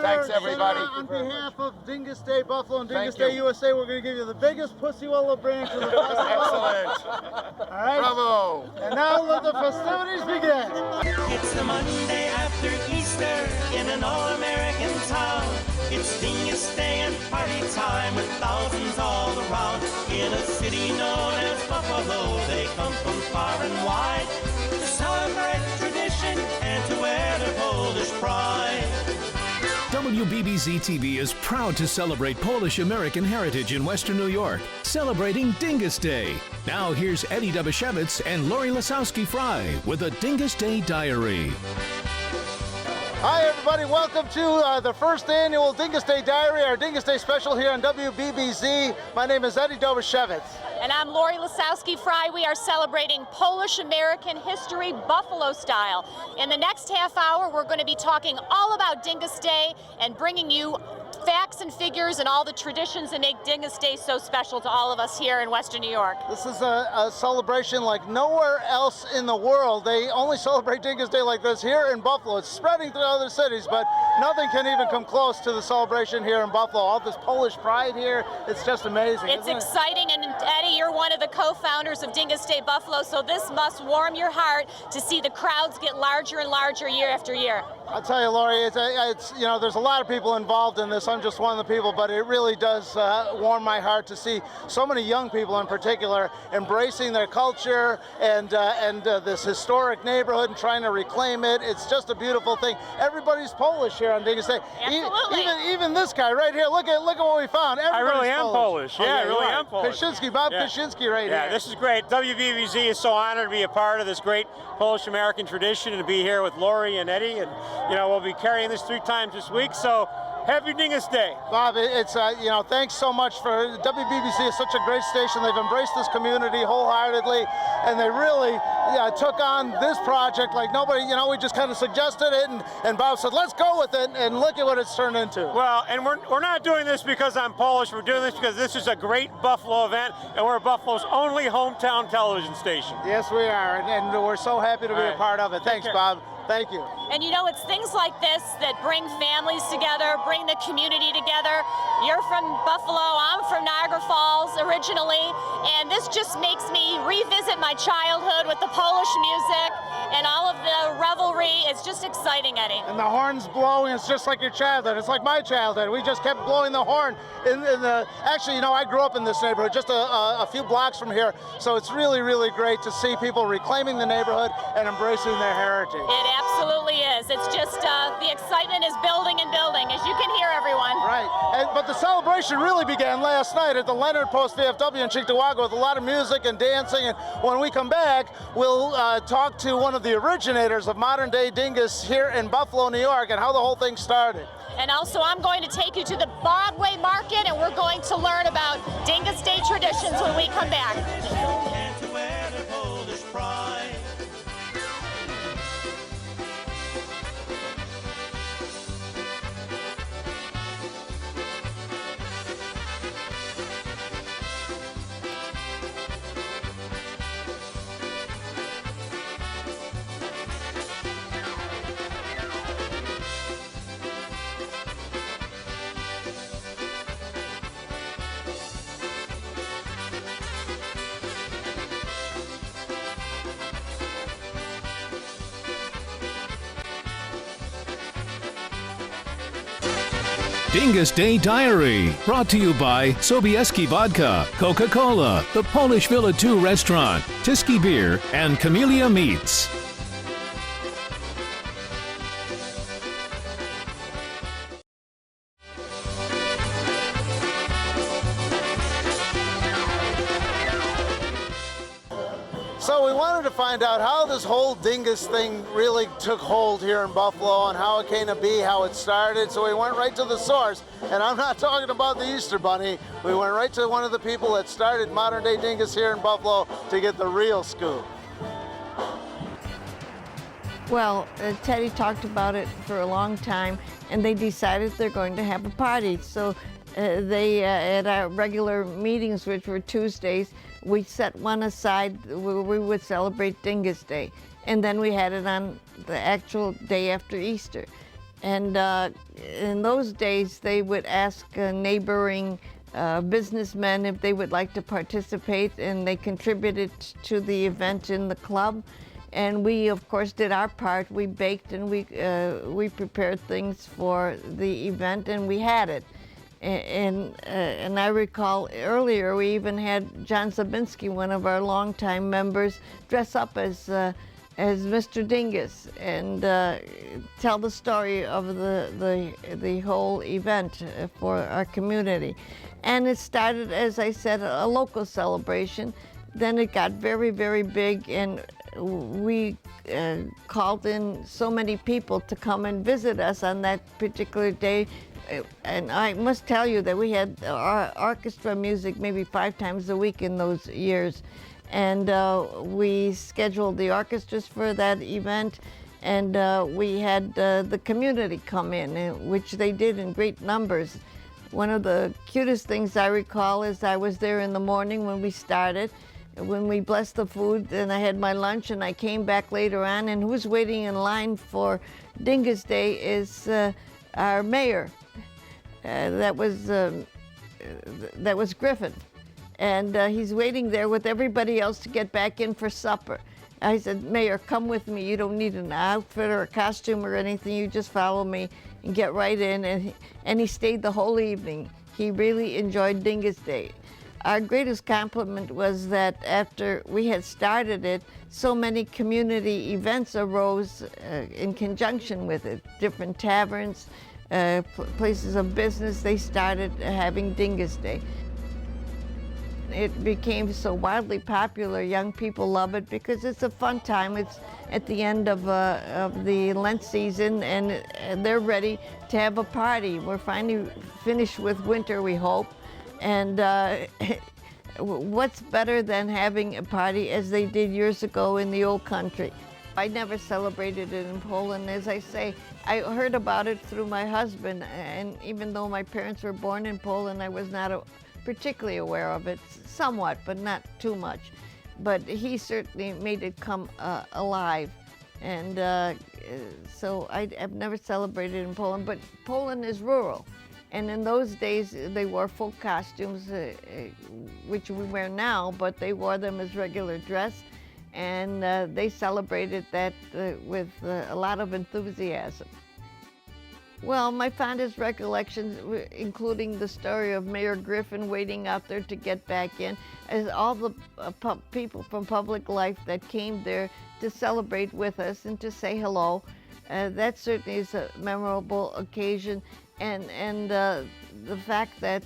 Thanks, everybody. On behalf of Dyngus Day Buffalo and Dyngus Day USA, we're going to give you the biggest pussy willow branch of the festival. Excellent. All right. Bravo. And now let the festivities begin. It's the Monday after Easter in an all-American town. It's Dyngus Day and party time with thousands all around. In a city known as Buffalo, they come from far and wide to celebrate tradition and to wear their Polish pride. WBBZ-TV is proud to celebrate Polish-American heritage in Western New York, celebrating Dyngus Day. Now here's Eddie Dubashevitz and Lori Lasowski-Fry with the Dyngus Day Diary. Hi, everybody. Welcome to the first annual Dyngus Day Diary, our Dyngus Day special here on WBBZ. My name is Eddie Dubashevitz. And I'm Lori Lasowski-Fry. We are celebrating Polish-American history Buffalo style. In the next half hour, we're going to be talking all about Dyngus Day and bringing you facts and figures and all the traditions that make Dyngus Day so special to all of us here in Western New York. This is a celebration like nowhere else in the world. They only celebrate Dyngus Day like this here in Buffalo. It's spreading through other cities, but nothing can even come close to the celebration here in Buffalo. All this Polish pride here, it's just amazing. It's exciting, and Eddie, you're one of the co-founders of Dyngus Day Buffalo, so this must warm your heart to see the crowds get larger and larger year after year. I'll tell you, Lori, it's you know, there's a lot of people involved in this. I'm just one of the people, but it really does warm my heart to see so many young people in particular embracing their culture and this historic neighborhood and trying to reclaim it. It's just a beautiful thing. Everybody's Polish here on Dyngus Day. Absolutely. Even this guy right here. Look at what we found. I really am Polish. Yeah, I really am Polish. Kaczynski, Bob Kaczynski right here. Yeah, this is great. WBBZ is so honored to be a part of this great Polish-American tradition and to be here with Lori and Eddie. And, you know, we'll be carrying this 3 times this week. So happy Dyngus Day. Bob, it's, you know, thanks so much for, WBBZ is such a great station. They've embraced this community wholeheartedly, and they really took on this project like nobody, you know, we just kind of suggested it, and Bob said, let's go with it, and look at what it's turned into. Well, and we're not doing this because I'm Polish. We're doing this because this is a great Buffalo event, and we're Buffalo's only hometown television station. Yes, we are, and we're so happy to be a part of it. Thanks, Bob. Thank you. And you know, it's things like this that bring families together, bring the community together. You're from Buffalo, I'm from Niagara Falls originally, and this just makes me revisit my childhood with the Polish music and all of the revelry. It's just exciting, Eddie. And the horn's blowing, it's just like your childhood. It's like my childhood. We just kept blowing the horn. Actually, you know, I grew up in this neighborhood, just a few blocks from here, so it's really, really great to see people reclaiming the neighborhood and embracing their heritage. It absolutely is. It's just the excitement is building and building, as you can hear, everyone. Right, but the celebration really began last night at the Leonard Post VFW in Cheektowaga with a lot of music and dancing, and when we come back, we'll talk to one of the originators of modern-day Dyngus here in Buffalo, New York, and how the whole thing started. And also, I'm going to take you to the Broadway Market, and we're going to learn about Dyngus Day traditions when we come back. And to wear their Polish pride. Dyngus Day Diary, brought to you by Sobieski Vodka, Coca-Cola, the Polish Villa 2 Restaurant, Tiski Beer, and Camellia Meats. So we wanted to find out how this whole Dyngus thing really took hold here in Buffalo and how it came to be, how it started. So we went right to the source, and I'm not talking about the Easter Bunny. We went right to one of the people that started modern day Dyngus here in Buffalo to get the real scoop. Well, Teddy talked about it for a long time, and they decided they're going to have a party. So they, at our regular meetings, which were Tuesdays, we set one aside where we would celebrate Dyngus Day. And then we had it on the actual day after Easter. And in those days, they would ask neighboring businessmen if they would like to participate, and they contributed to the event in the club. And we, of course, did our part. We baked and we prepared things for the event, and we had it. And I recall earlier we even had John Zabinski, one of our longtime members, dress up as Mr. Dyngus and tell the story of the whole event for our community. And it started, as I said, a local celebration. Then it got very, very big, and we called in so many people to come and visit us on that particular day. And I must tell you that we had our orchestra music maybe 5 times a week in those years. And we scheduled the orchestras for that event, and we had the community come in, which they did in great numbers. One of the cutest things I recall is I was there in the morning when we started, when we blessed the food, and I had my lunch, and I came back later on, and who's waiting in line for Dyngus Day is our mayor. That was Griffin. And he's waiting there with everybody else to get back in for supper. I said, Mayor, come with me. You don't need an outfit or a costume or anything. You just follow me and get right in. And he stayed the whole evening. He really enjoyed Dyngus Day. Our greatest compliment was that after we had started it, so many community events arose in conjunction with it. Different taverns, places of business, they started having Dyngus Day. It became so wildly popular. Young people love it because it's a fun time. It's at the end of the Lent season, and they're ready to have a party. We're finally finished with winter, we hope. And what's better than having a party as they did years ago in the old country? I never celebrated it in Poland. As I say, I heard about it through my husband, and even though my parents were born in Poland, I was not particularly aware of it, somewhat, but not too much. But he certainly made it come alive. And so I've never celebrated in Poland, but Poland is rural. And in those days, they wore full costumes, which we wear now, but they wore them as regular dress. And they celebrated that with a lot of enthusiasm. Well, my fondest recollections, including the story of Mayor Griffin waiting out there to get back in, as all the people from public life that came there to celebrate with us and to say hello. That certainly is a memorable occasion. And the fact that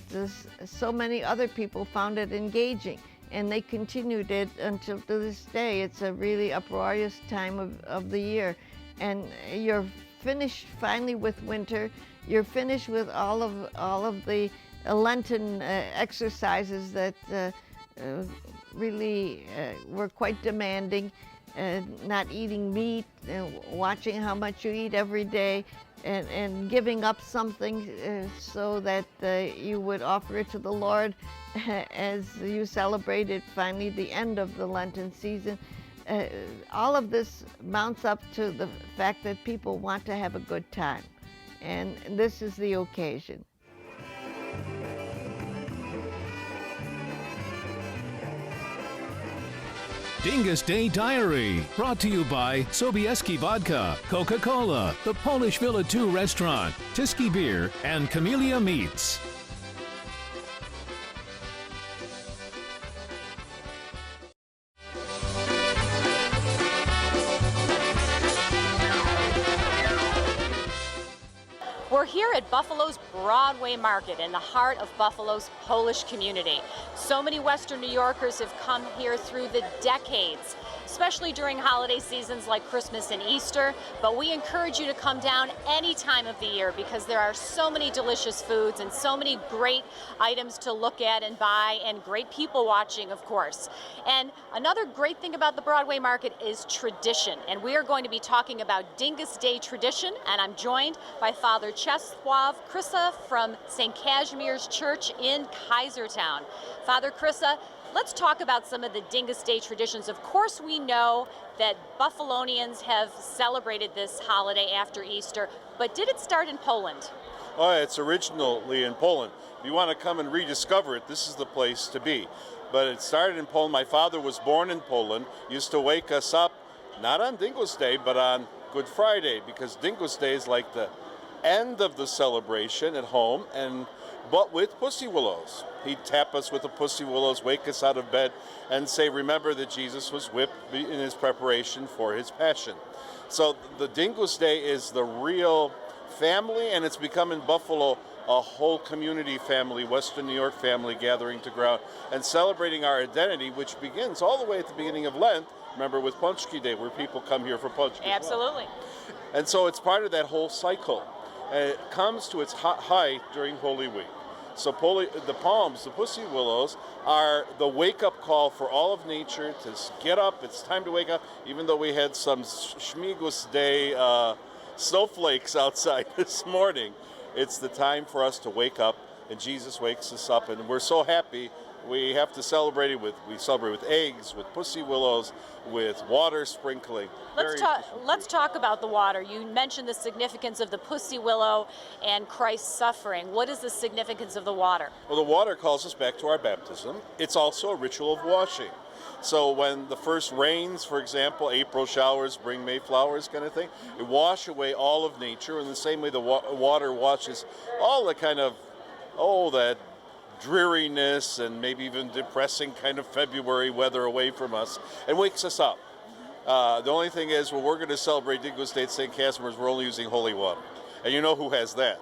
so many other people found it engaging, and they continued it until to this day. It's a really uproarious time of the year. And you're finished finally with winter. You're finished with all of the Lenten exercises that really were quite demanding. Not eating meat, watching how much you eat every day, and giving up something so that you would offer it to the Lord as you celebrated finally the end of the Lenten season. All of this mounts up to the fact that people want to have a good time, and this is the occasion. Dyngus Day Diary, brought to you by Sobieski Vodka, Coca-Cola, the Polish Villa 2 Restaurant, Tiski Beer, and Camellia Meats. We're here at Buffalo's Broadway Market in the heart of Buffalo's Polish community. So many Western New Yorkers have come here through the decades, especially during holiday seasons like Christmas and Easter, but we encourage you to come down any time of the year because there are so many delicious foods and so many great items to look at and buy, and great people watching, of course. And another great thing about the Broadway Market is tradition, and we are going to be talking about Dyngus Day tradition, and I'm joined by Father Czesław Krysa from St. Casimir's Church in Kaisertown. Father Krysa, let's talk about some of the Dyngus Day traditions. Of course, we know that Buffalonians have celebrated this holiday after Easter, but did it start in Poland? Oh, it's originally in Poland. If you want to come and rediscover it, this is the place to be. But it started in Poland. My father was born in Poland, used to wake us up, not on Dyngus Day, but on Good Friday, because Dyngus Day is like the end of the celebration at home, but with pussy willows. He'd tap us with the pussy willows, wake us out of bed, and say, remember that Jesus was whipped in his preparation for his passion. So the Dyngus Day is the real family, and it's become in Buffalo a whole community family, Western New York family gathering to ground and celebrating our identity, which begins all the way at the beginning of Lent, remember, with Punchki Day, where people come here for Punchki. Absolutely. And so it's part of that whole cycle. And it comes to its height during Holy Week. So the palms, the pussy willows, are the wake-up call for all of nature to get up. It's time to wake up, even though we had some Dyngus Day snowflakes outside this morning. It's the time for us to wake up, and Jesus wakes us up, and we're so happy. We have to celebrate it we celebrate with eggs, with pussy willows, with water sprinkling. Let's talk about the water. You mentioned the significance of the pussy willow and Christ's suffering. What is the significance of the water? Well, the water calls us back to our baptism. It's also a ritual of washing. So when the first rains, for example, April showers bring May flowers kind of thing, it wash away all of nature in the same way the water washes all the kind of, that dreariness and maybe even depressing kind of February weather away from us and wakes us up. The only thing is, when we're going to celebrate Dyngus Day at St. Casimir's, we're only using holy water. And you know who has that?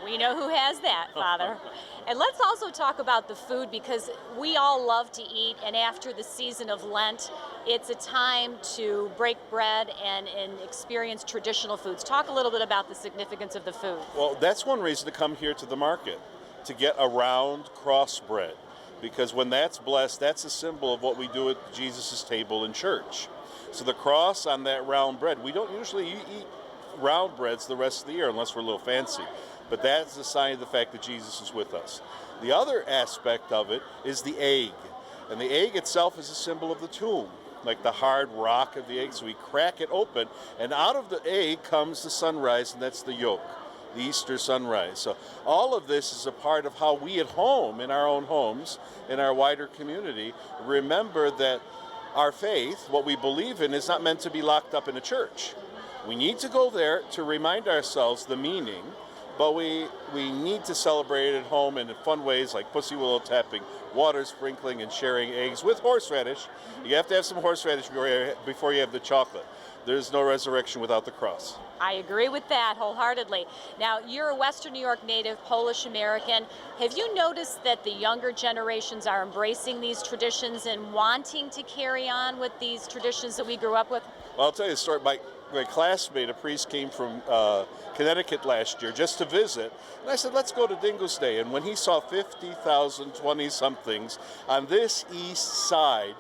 We know who has that, Father. And let's also talk about the food, because we all love to eat, and after the season of Lent, it's a time to break bread and experience traditional foods. Talk a little bit about the significance of the food. Well, that's one reason to come here to the market, to get a round cross bread, because when that's blessed, that's a symbol of what we do at Jesus' table in church. So the cross on that round bread, we don't usually eat round breads the rest of the year unless we're a little fancy. But that's a sign of the fact that Jesus is with us. The other aspect of it is the egg. And the egg itself is a symbol of the tomb, like the hard rock of the egg. So we crack it open, and out of the egg comes the sunrise, and that's the yolk, the Easter sunrise. So all of this is a part of how we at home, in our own homes, in our wider community, remember that our faith, what we believe in, is not meant to be locked up in a church. We need to go there to remind ourselves the meaning, but we need to celebrate it at home in fun ways like pussy willow tapping, water sprinkling, and sharing eggs with horseradish. You have to have some horseradish before you have the chocolate. There's no resurrection without the cross. I agree with that wholeheartedly. Now, you're a Western New York native, Polish American. Have you noticed that the younger generations are embracing these traditions and wanting to carry on with these traditions that we grew up with? Well, I'll tell you a story. My classmate, a priest, came from Connecticut last year just to visit. And I said, let's go to Dyngus Day. And when he saw 50,000 20-somethings on this east side,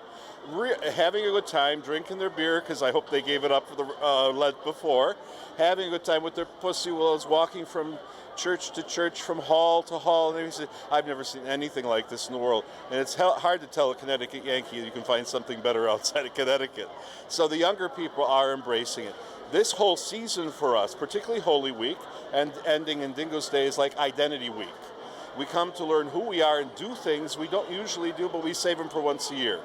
having a good time, drinking their beer, because I hope they gave it up for the Lent before, having a good time with their pussy willows, walking from church to church, from hall to hall. And he said, I've never seen anything like this in the world. And it's hard to tell a Connecticut Yankee you can find something better outside of Connecticut. So the younger people are embracing it. This whole season for us, particularly Holy Week and ending in Dyngus Day, is like Identity Week. We come to learn who we are and do things we don't usually do, but we save them for once a year.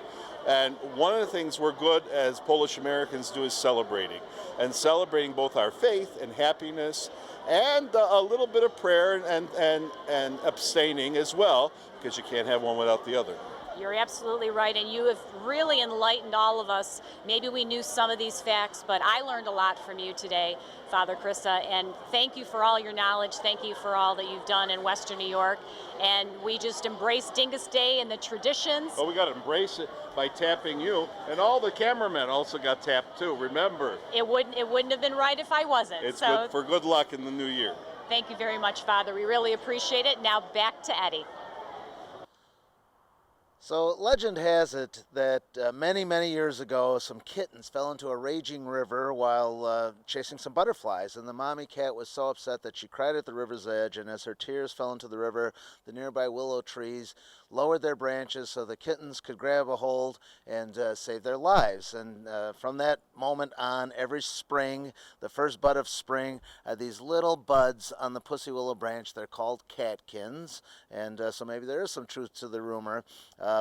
And one of the things we're good as Polish Americans do is celebrating. And celebrating both our faith and happiness and a little bit of prayer and abstaining as well, because you can't have one without the other. You're absolutely right, and you have really enlightened all of us. Maybe we knew some of these facts, but I learned a lot from you today, Father Christa, and thank you for all your knowledge. Thank you for all that you've done in Western New York, and we just embrace Dyngus Day and the traditions. Well, we got to embrace it by tapping you, and all the cameramen also got tapped too, remember. It wouldn't have been right if I wasn't. It's good for good luck in the new year. Thank you very much, Father. We really appreciate it. Now back to Eddie. So legend has it that many, many years ago, some kittens fell into a raging river while chasing some butterflies, and the mommy cat was so upset that she cried at the river's edge, and as her tears fell into the river, the nearby willow trees lowered their branches so the kittens could grab a hold and save their lives. And from that moment on, every spring, the first bud of spring, these little buds on the pussy willow branch, they're called catkins, and so maybe there is some truth to the rumor.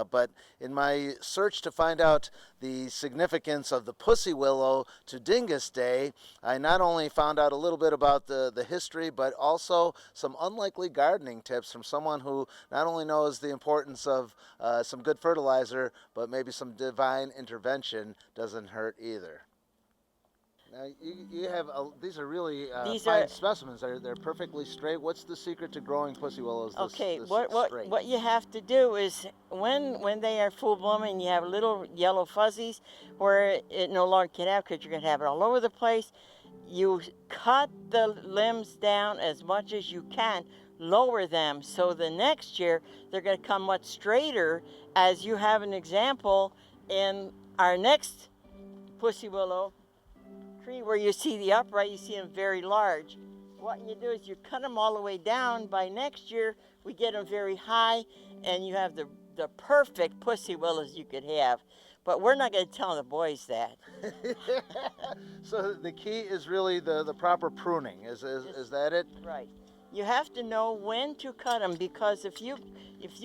But in my search to find out the significance of the pussy willow to Dyngus Day, I not only found out a little bit about the history, but also some unlikely gardening tips from someone who not only knows the importance of some good fertilizer, but maybe some divine intervention doesn't hurt either. Now, you have these are really fine specimens. They're perfectly straight. What's the secret to growing pussy willows? What you have to do is when they are full blooming, you have little yellow fuzzies where it no longer can have, because you're going to have it all over the place. You cut the limbs down as much as you can, lower them, so the next year they're going to come much straighter, as you have an example in our next pussy willow tree where you see the upright, you see them very large. What you do is you cut them all the way down. By next year, we get them very high, and you have the perfect pussy willows you could have. But we're not going to tell the boys that. So the key is really the proper pruning. Is that it? Right. You have to know when to cut them, because if you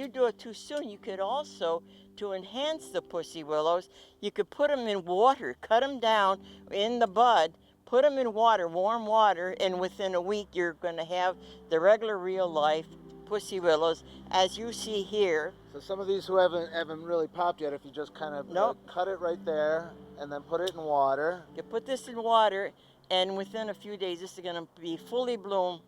do it too soon, you could also, to enhance the pussy willows, you could put them in water, cut them down in the bud, put them in water, warm water, and within a week you're going to have the regular real life pussy willows as you see here. So some of these who haven't really popped yet, if you just kind of cut it right there and then put it in water. You put this in water, and within a few days this is going to be fully bloomed.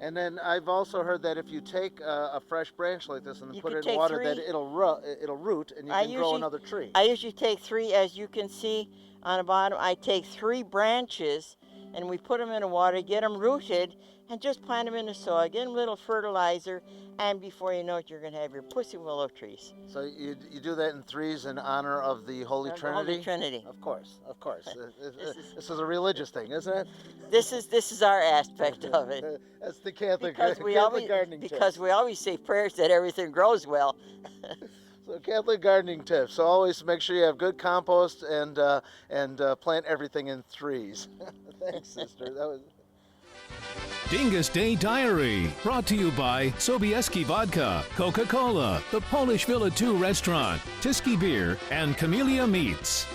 And then I've also heard that if you take a fresh branch like this and put it in water, that it'll root and you can grow another tree. I usually take 3, as you can see on the bottom. I take 3 branches and we put them in the water, get them rooted, and just plant them in the soil. Get them a little fertilizer, and before you know it, you're going to have your pussy willow trees. So you do that in 3s in honor of the Holy Trinity? The Holy Trinity. Of course. This is a religious thing, isn't it? This is our aspect of it. That's the Catholic gardening tip. Because we always say prayers that everything grows well. So Catholic gardening tips. So always make sure you have good compost and plant everything in 3s. Thanks, sister. That was. Dyngus Day Diary, brought to you by Sobieski Vodka, Coca-Cola, the Polish Villa 2 Restaurant, Tiski Beer, and Camellia Meats.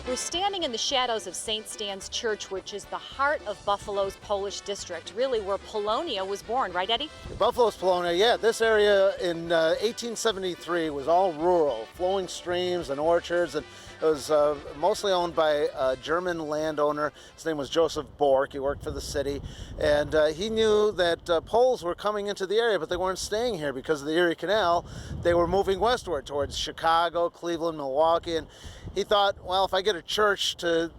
We're standing in the shadows of St. Stan's Church, which is the heart of Buffalo's Polish district, really where Polonia was born, right, Eddie? Buffalo's Polonia, yeah. This area in 1873 was all rural, flowing streams and orchards, and it was mostly owned by a German landowner. His name was Joseph Bork. He worked for the city, and he knew that Poles were coming into the area, but they weren't staying here because of the Erie Canal. They were moving westward towards Chicago, Cleveland, Milwaukee, and he thought, well, if I get a church to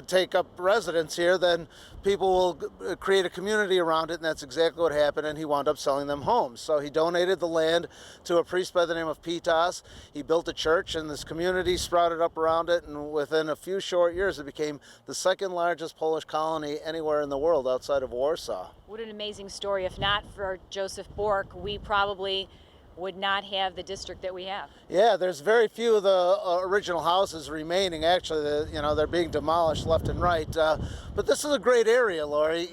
take up residence here, then people will create a community around it, and that's exactly what happened, and he wound up selling them homes. So he donated the land to a priest by the name of Pitas. He built a church, and this community sprouted up around it, and within a few short years, it became the second largest Polish colony anywhere in the world outside of Warsaw. What an amazing story. If not for Joseph Bork, we probably would not have the district that we have. Yeah, there's very few of the original houses remaining. Actually, they're being demolished left and right. But this is a great area, Lori.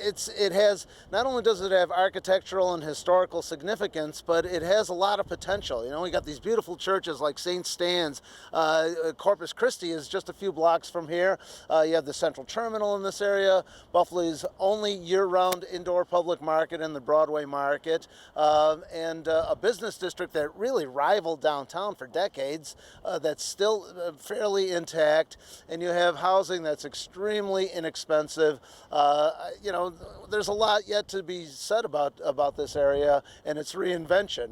It has, not only does it have architectural and historical significance, but it has a lot of potential. We got these beautiful churches like St. Stan's. Corpus Christi is just a few blocks from here. You have the Central Terminal in this area, Buffalo's only year-round indoor public market and the Broadway Market, and a business district that really rivaled downtown for decades, that's still fairly intact, and you have housing that's extremely inexpensive. There's a lot yet to be said about this area and its reinvention.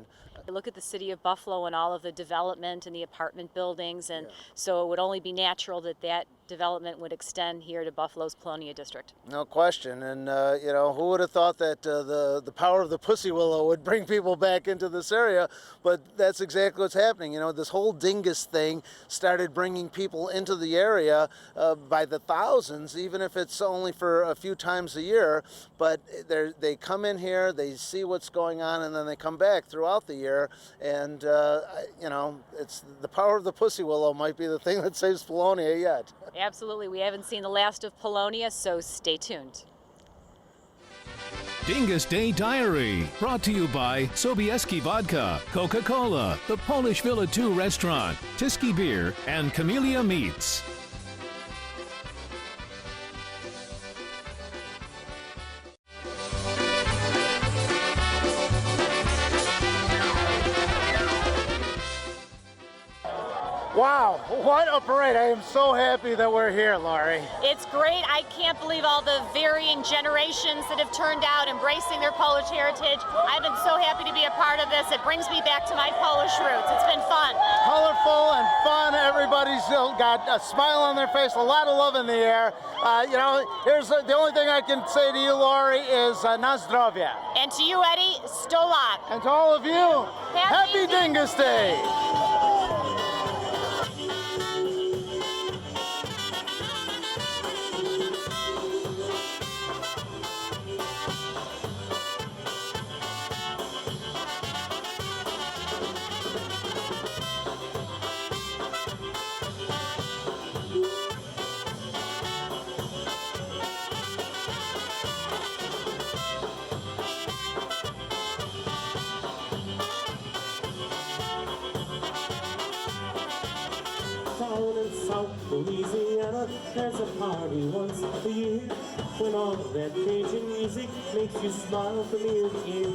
Look at the city of Buffalo and all of the development and the apartment buildings, and so it would only be natural that that development would extend here to Buffalo's Colonia district. No question. And, you know, who would have thought that the power of the pussy willow would bring people back into this area? But that's exactly what's happening. You know, this whole Dyngus thing started bringing people into the area by the thousands, even if it's only for a few times a year. But they come in here, they see what's going on, and then they come back throughout the year. And, you know, it's the power of the pussy willow might be the thing that saves Polonia yet. Absolutely. We haven't seen the last of Polonia, so stay tuned. Dyngus Day Diary, brought to you by Sobieski Vodka, Coca-Cola, the Polish Villa 2 Restaurant, Tiski Beer, and Camellia Meats. Wow, what a parade. I am so happy that we're here, Laurie. It's great. I can't believe all the varying generations that have turned out embracing their Polish heritage. I've been so happy to be a part of this. It brings me back to my Polish roots. It's been fun. Colorful and fun. Everybody's got a smile on their face, a lot of love in the air. You know, here's the only thing I can say to you, Laurie, is na zdrowie. And to you, Eddie, Stolak. And to all of you, happy Dyngus Day. Down in South Louisiana, there's a party once a year when all that Cajun music makes you smile from ear to ear.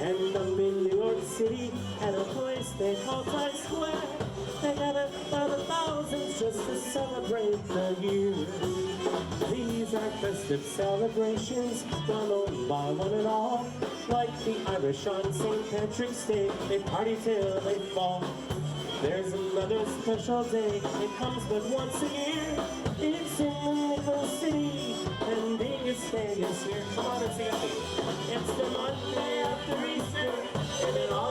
And up in New York City, at a place they call Times Square, they gather by the thousands just to celebrate the year. These are festive celebrations, well known by one and all. Like the Irish on St. Patrick's Day, they party till they fall. There's another special day, it comes but once a year. It's in the Nickel City, and Dyngus Day is here. Come on and sing it. It's the Monday after Easter, and it all